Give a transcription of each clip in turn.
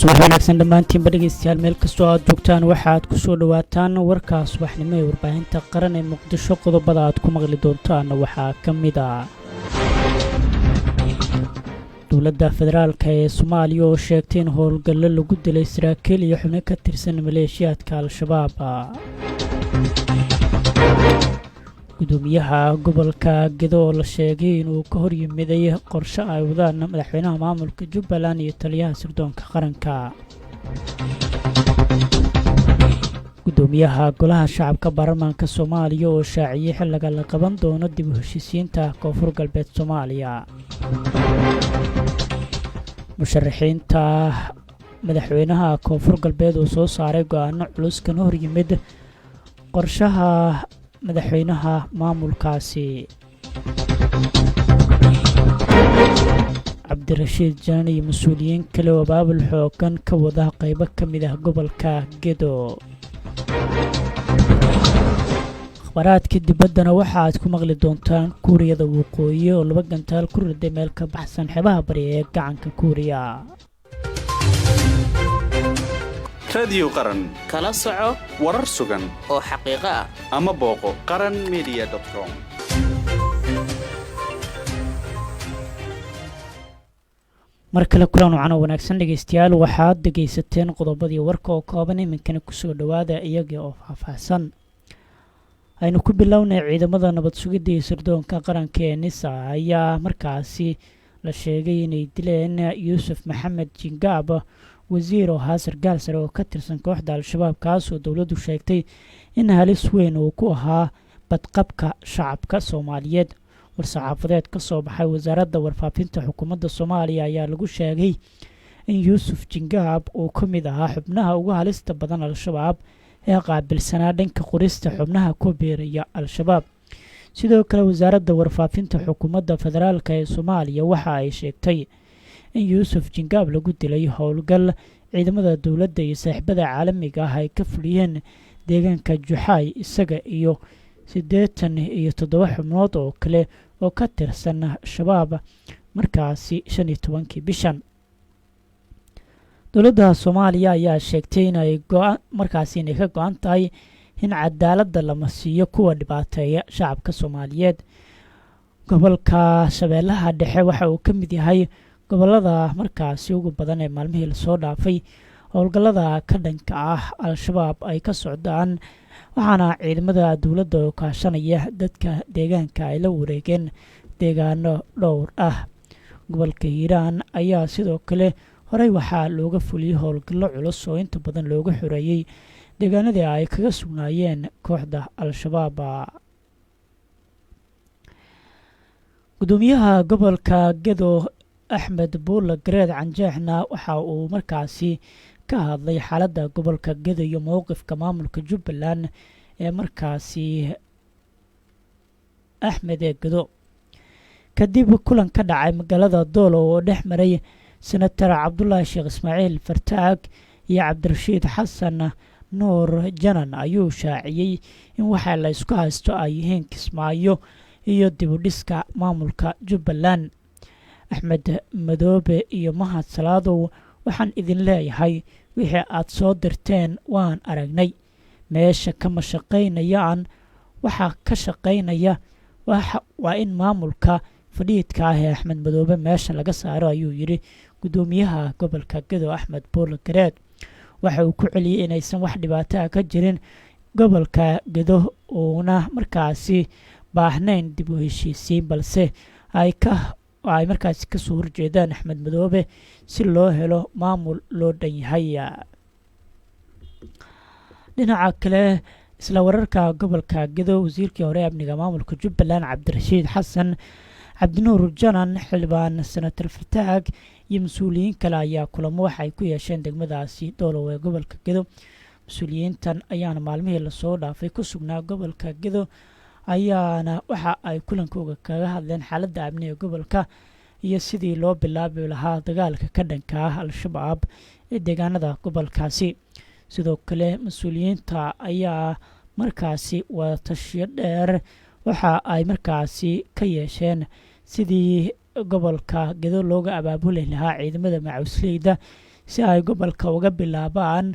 subax wanaagsan dhammaantiinba dhegaystayaal meel kastoo aad joogtaan waxaad ku soo dhowaataan warka subaxnimo ee warbaahinta qaran ee muqdisho. qodobada aad ku maqli doontaan waxaa ka mid ah dowladda federaalka ee soomaaliya oo sheegtay in howlgallo lagu dilay saraakiil iyo xubno ka tirsan maleeshiyaadka al-shabaab. gudoomiyaha gobolka gedo oo la sheegay inuu ka hor yimiday qorshe ay wadaan madaxweynaha maamulka jubbaland iyo taliyaha sirdoonka qaranka. gudoomiyaha golaha shacabka baarlamaanka soomaaliya oo shaaciyey xilliga la qaban doono dib u heshiisiinta koonfur galbeed soomaaliya. musharaxiinta madaxweynaha koonfur galbeed oo soo saaray go-aano culus kana hor yimid qorshaha madaxweynaha maamulkaasi. cabdirashiid jaan iyo mas-uuliyiin kale oo abaabul xoogan ka wada qaybo ka mid ah gobolka gedo. akhbaraadka dibaddana waxaaad ku maqli doontaan kuuriyada waqooyi oo 2 gantaal ku riday meel ka baxsan xeebaha bari ee gacanka kuuriya. radio qaran kala soco warar sugan oo xaqiiqo ah ama booqo qaranmedia.com. mar kale kulan wacan oo wanaagsan dhegaystayaal, waxaad dhegaysateen qodobadii warka oo kooban iminkana kusoo dhowaada iyaga oo faahfaahsan. aynu ku bilownay ciidamada nabad sugidda iyo sirdoonka qaranka ee nisa ayaa markaasi la sheegay inay dileen yuusuf maxamed jingaab, wasiir oo ahaa sarkaal sare oo ka tirsan kooxda al-shabaab, kaasoo dowladdu sheegtay in halis weyn uu ku ahaa badqabka shacabka soomaaliyeed. war-saxaafadeed ka soo baxay wasaaradda warfaafinta xukuumadda soomaaliya ayaa lagu sheegay in yuusuf jingaab uu ka mid ahaa xubnaha ugu halista badan al-shabaab ee qaabilsanaa dhanka qorista xubnaha ku biiraya al-shabaab. sidoo kale wasaaradda warfaafinta xukuumadda federaalk ee soomaaliya waxa ay sheegtay in yuusuf jingaab lagu dilay howlgal ciidamada dowladda iyo saaxiibada caalamiga ah ay ka fuliyeen deegaanka juxaay, isaga iyo 87 xubnood oo kale oo ka tirsan shabaab markaasi 15 bishan. dowladda soomaaliya ayaa sheegtay inay ka go-an tahay in cadaaladda lama siiyo kuwa dhibaateeya shacabka soomaaliyeed. gobolka shabeellaha dhexe waxa uu ka mid yahay gobolada markaasi ugu badan ee maalmihii lasoo dhaafay howlgallada ka dhanka ah al-shabaab ay ka socdaan, waxaana ciidamada dowladda oo kaashanaya dadka deegaanka ay la wareegeen deegaano dhowr ah. gobolka hiiraan ayaa sidoo kale horey waxaa looga fuliyey howlgallo culus oo inta badan looga xoreeyey deegaanadii ay kaga sugnaayeen kooxda al-shabaab. gudoomiyaha gobolka gedo axmed buulle gareed canjeexna waxa uu markaasi ka hadlay xaaladda gobolka gedo iyo mowqifka maamulka jubbaland ee markaasi axmed ee gedo kadib kulan ka dhacay magaalada doolo oo dhex maray senatar cabdulaahi sheekh ismaaciil fartaag iyo cabdirashiid xasan nuur janan ayuu shaaciyey in waxa la isku haysto ay yihiin kismaayo iyo dibudhiska maamulka jubbaland. axmed madoobe iyo mahad salaadow, waxaan idin leeyahay wixii aad soo dirteen waan aragnay, meesha kama shaqaynayaan. waxaa ka shaqaynaya waa in maamulka fadhiidka ah ee axmed madoobe meesha laga saaro, ayuu yidhi gudoomiyaha gobolka gedo axmed buulle gareed. waxa uu ku celiyey inaysan wax dhibaataa ka jirin gobolka gedo uuna markaasi baahnayn dib u heshiisiin, balse ay markaasi kasoo horjeedaan axmed madoobe si loo helo maamul loo dhan yahay. dhinaca kale isla wararka gobolka gedo, wasiirkii hore amniga maamulka jubbaland cabdirashiid xasan cabdinuur janan, xildhibaan senatar fartaag iyo mas-uuliyiin kale ayaa kulamo waxa ay ku yeesheen degmadaasi doolow ee gobolka gedo. mas-uuliyiintan ayaana maalmihii lasoo dhaafay ku sugnaa gobolka gedo, ayaana waxa ay kulankooga kaga hadleen xaaladda amni ee gobolka iyo sidii loo bilaabi lahaa dagaalka ka dhanka ah al-shabaab ee deegaanada gobolkaasi. sidoo kale mas-uuliyiinta ayaa markaasi wadatashiyo dheer waxa ay markaasi ka yeesheen sidii gobolka gedo looga abaabuli lahaa ciidamada macawisleyda si ay gobolka uga bilaabaan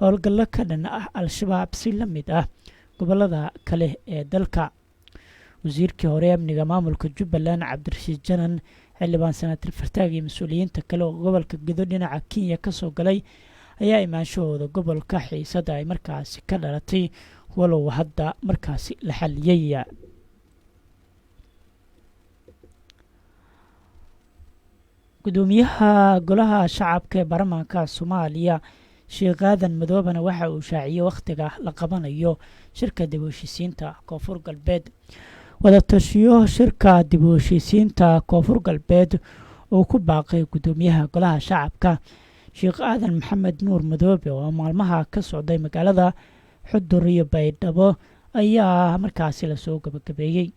howlgallo ka dhan ah al-shabaab si la mid ah gobollada kale ee dalka. wasiirkii hore amniga maamulka jubbaland cabdirashiid janan, xildhibaan sanaatir fartaag iyo mas-uuliyiinta kale oo gobolka gedo dhinaca kenya ka soo galay ayaa imaanshahooda gobolka xiisada ay markaasi ka dhalatay walow hadda markaasi la xaliyey. gudoomiyaha golaha shacabka ee baarlamaanka soomaaliya sheekh aadan madoobena waxa uu shaaciyey wakhtiga la qabanayo shirka dib u heshiisiinta koonfur galbeed. wadatashiyo shirka dib u heshiisiinta koonfur galbeed uu ku baaqay gudoomiyaha golaha shacabka sheekh aadan maxamed nuur madoobe oo maalmaha ka socday magaalada xudur iyo baydhabo ayaa markaasi lasoo gabagabeeyey.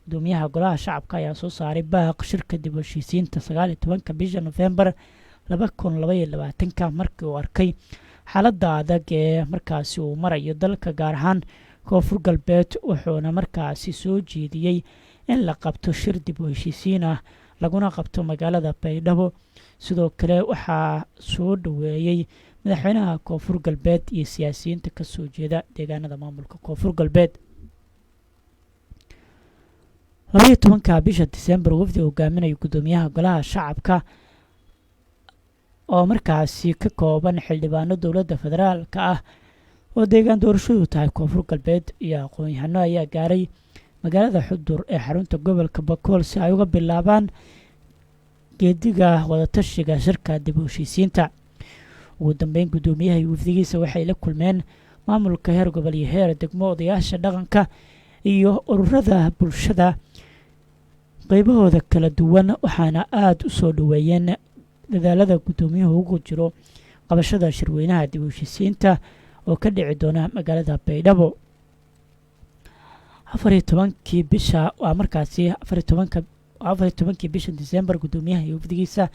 gudoomiyaha golaha shacabka ayaa soo saaray baaq shirka dib u heshiisiinta 19 bisha November 2022 markii uu arkay xaaladda adag ee markaasi uu marayo dalka gaar ahaan koonfur galbeed, wuxuuna markaasi soo jeediyey in la qabto shir dib u heshiisiin ah laguna qabto magaalada baydhabo. sidoo kale waxaa soo dhaweeyey madaxweynaha koonfur galbeed iyo siyaasiyiinta ka soo jeeda deegaanada maamulka koonfur galbeed. 12 bisha December wafdi hogaaminaya gudoomiyaha golaha shacabka oo markaasi ka kooban xildhibaano dowladda federaalka ah oo deegaan doorashadu tahay koonfur galbeed iyo aqoon-yahano ayaa gaaray magaalada xudur ee xarunta gobolka bakool si ay uga bilaabaan geediga wadatashiga shirka dib u heshiisiinta. ugu dambeyn gudoomiyaha iyo wafdigiisa waxay la kulmeen maamulka heer gobol iyo heer degmo, odayaasha dhaqanka iyo ururada bulshada qaybahooda kala duwan, waxaana aada u soo dhaweeyeen dadaalada gudoomiyuhu ugu jiro qabashada shirweynaha dib u heshiisiinta oo ka dhici doona magaalada baydhabo. 14 bisha waa markaasi 14 bisha December gudoomiyaha iyo wafdigiisa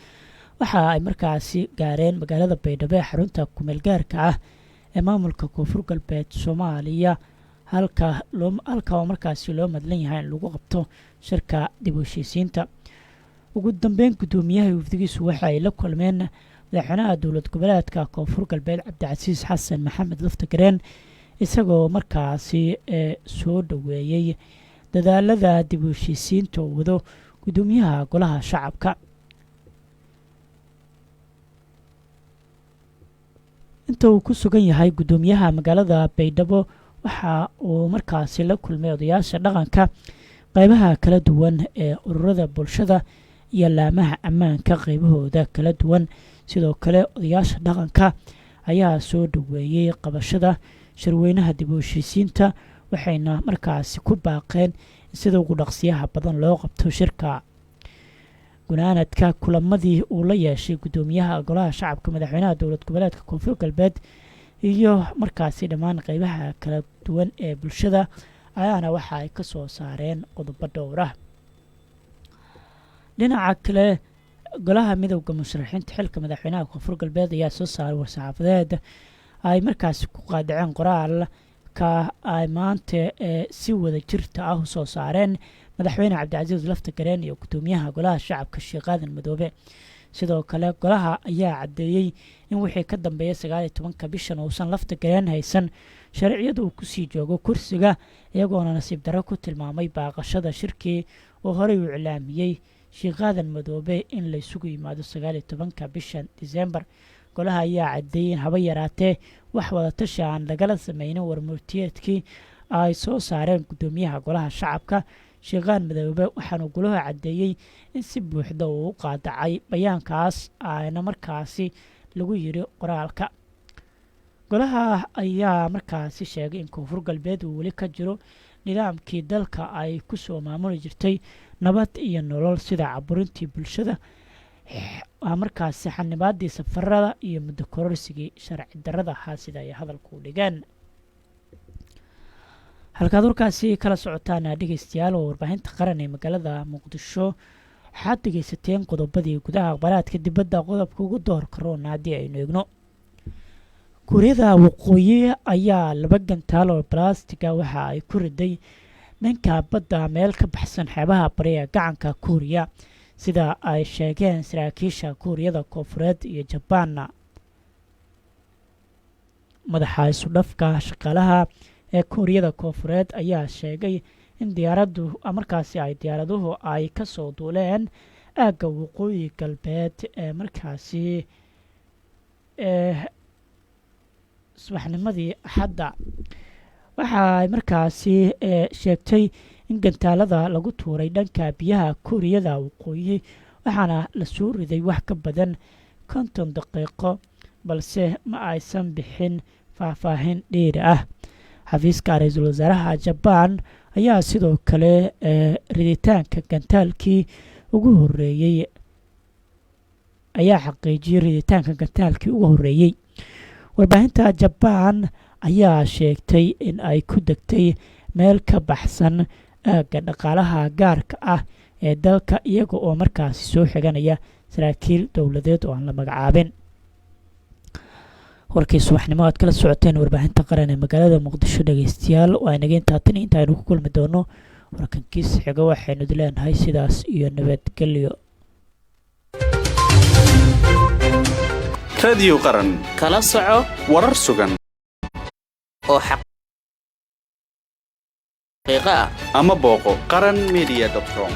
waxa ay markaasi gaareen magaalada baydhabo ee xarunta kumeel gaarka ah ee maamulka koonfur galbeed Soomaaliya, halka oo markaasi loo madlan yahay in lagu qabto shirka dib u heshiisiinta. ugu dambeyn gudoomiyaha iyo wafdigiisu waxa ay la kulmeen madaxweynaha dowlad goboleedka koonfur galbeed cabdicasiis xasan maxamed laftagareen, isagoo markaasi soo dhaweeyey dadaalada dib u heshiisiinta uu wado gudoomiyaha golaha shacabka. inta uu ku sugan yahay gudoomiyaha magaalada baydhabo waxa uu markaasi la kulmay odayaasha dhaqanka, qaybaha kala duwan ee ururada bulshada iyo laamaha ammaanka qaybahooda kala duwan. sidoo kale odayaasha dhaqanka ayaa soo dhaweeyey qabashada shirweynaha dib u heshiisiinta, waxayna markaasi ku baaqeen in sida ugu dhaqsiyaha badan loo qabto shirka. gunaanadka kulamadii uu la yeeshay gudoomiyaha golaha shacabka, madaxweynaha dowlad goboleedka koonfur galbeed iyo markaasi dhammaan qaybaha kala duwan ee bulshada ayaana waxa ay ka soo saareen qodobo dhowr ah. dhinaca kale golaha midowda musharaxiinta xilka madaxweynaha koonfur galbeed ayaa soo saaray war-saxaafadeed ay markaasi ku qaadaceen qoraalka ay maanta si wada jirta ah u soo saareen madaxweyne cabdicasiis laftagareen iyo gudoomiyaha golaha shacabka sheekh aadan madoobe. sidoo kale golaha ayaa caddeeyey in wixii ka dambeeya 19 bishan uusan laftagareen haysan sharciyada uu kusii joogo kursiga, iyagoona nasiib darro ku tilmaamay baaqashada shirkii oo horey u iclaamiyey sheekh aadan madoobe in la isugu yimaado 19 bishan December. golaha ayaa caddeeyey in haba yaraatee wax wadatashi aan lagala sameynin warmurtiyeedkii ay soo saareen gudoomiyaha golaha shacabka sheekh aadan madoobe, waxaana golaha caddeeyey in si buuxda uu u qaadacay bayaankaas ayna markaasi lagu yiri qoraalka. golaha ayaa markaasi sheegay in koonfur galbeed uu weli ka jiro nidaamkii dalka ay ku soo maamuli jirtay nabad iyo nolol, sida caburintii bulshada, markaasi xanibaadii safarada iyo muddo kororsigii sharci darrada ahaa sida ay hadalku dhigeen. halkaad warkaasi kala socotaan dhegeystayaal oo warbaahinta qaran ee magaalada muqdisho, waxaad dhegeysateen qodobadii gudaha aqbalaadka dibadda. qodobka ugu doorka roona haddii aynu eegno, kuuriyada waqooyi ayaa 2 gantaal oo balastiga waxa ay ku riday dhanka badda meel ka baxsan xeebaha bari ee gacanka kuuriya, sida ay sheegeen saraakiisha kuuriyada koonfureed iyo jabaanna. madaxa isudhafka shaqaalaha ee kuuriyada koonfureed ayaa sheegay in markaasi ay diyaaraduhu ay ka soo duuleen aagga waqooyi galbeed ee markaasi subaxnimadii axadda. waxa ay markaasi sheegtay in gantaalada lagu tuuray dhanka biyaha kuuriyada waqooyi waxaana la soo riday wax ka badan 50 daqiiqo balse ma aysan bixin faahfaahin dheeri ah. xafiiska ra-iisul wasaaraha jabaan ayaa sidoo kale riditaanka gantaalkii ugu horeeyey warbaahinta jabaan ayaa sheegtay in ay ku degtay meel ka baxsan aagga dhaqaalaha gaarka ah ee dalka iyaga oo markaasi soo xiganaya saraakiil dowladeed oo aan la magacaabin. warkii subaxnimo aad kala socoteen warbaahinta qaran ee magaalada muqdisho dhegeystayaal waa inaga intaatan intaaynu ku kulmi doono warkankiis xiga waxaynu leenahay sidaas iyo nabadgelyo. radio qaran kala soco warar sugan oo xaqiiqo ah ama booqo qaranmedia.com